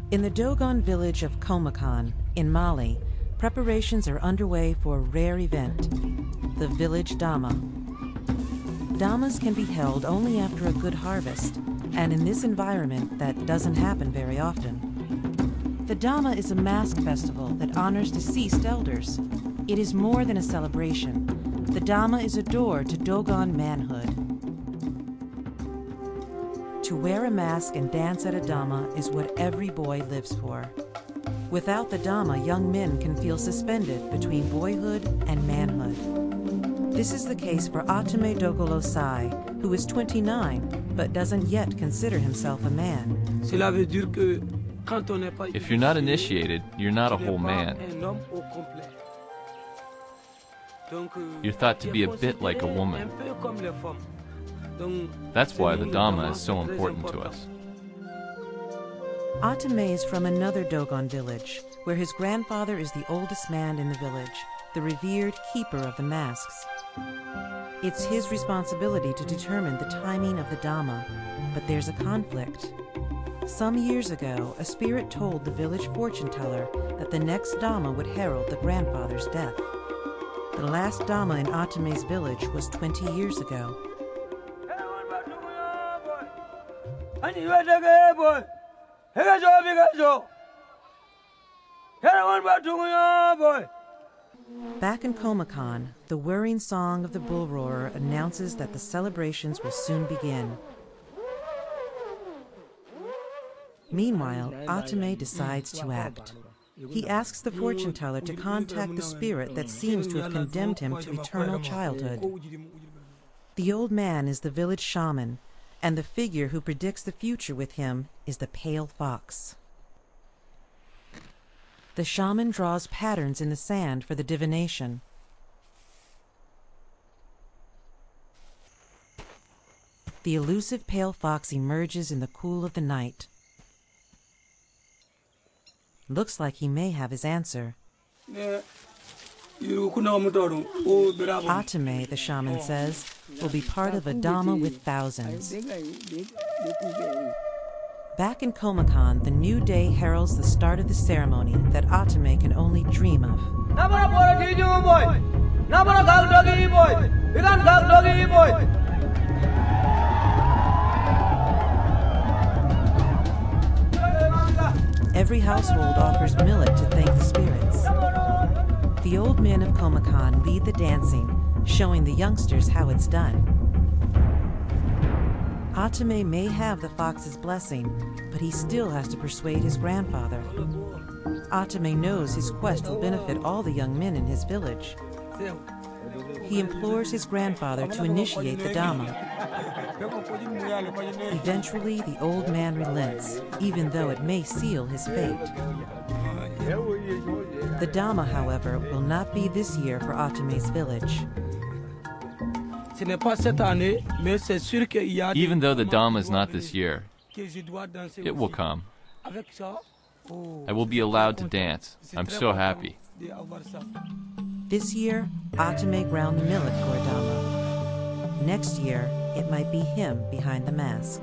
In the Dogon village of Komakan, in Mali, preparations are underway for a rare event, the village dama. Damas can be held only after a good harvest, and in this environment that doesn't happen very often. The dama is a mask festival that honors deceased elders. It is more than a celebration. The dama is a door to Dogon manhood. To wear a mask and dance at a dama is what every boy lives for. Without the dama, young men can feel suspended between boyhood and manhood. This is the case for Atame Dogolo Sai, who is 29 but doesn't yet consider himself a man. If you're not initiated, you're not a whole man. You're thought to be a bit like a woman. That's why the dama is so important to us. Atame is from another Dogon village, where his grandfather is the oldest man in the village, the revered keeper of the masks. It's his responsibility to determine the timing of the dama, but there's a conflict. Some years ago, a spirit told the village fortune teller that the next dama would herald the grandfather's death. The last dama in Atame's village was 20 years ago. Back in Komakan, the whirring song of the bull roarer announces that the celebrations will soon begin. Meanwhile, Atame decides to act. He asks the fortune teller to contact the spirit that seems to have condemned him to eternal childhood. The old man is the village shaman, and the figure who predicts the future with him is the pale fox. The shaman draws patterns in the sand for the divination. The elusive pale fox emerges in the cool of the night. Looks like he may have his answer. Atame, the shaman says, will be part of a dama with thousands. Back in Komakan, the new day heralds the start of the ceremony that Atame can only dream of. Every household offers millet to thank the spirits. The old men of Komakan lead the dancing, showing the youngsters how it's done. Atame may have the fox's blessing, but he still has to persuade his grandfather. Atame knows his quest will benefit all the young men in his village. He implores his grandfather to initiate the dama. Eventually, the old man relents, even though it may seal his fate. The dama, however, will not be this year for Atame's village. Even though the dama is not this year, it will come. I will be allowed to dance. I'm so happy. This year, Atame ground the millet for a dama. Next year, it might be him behind the mask.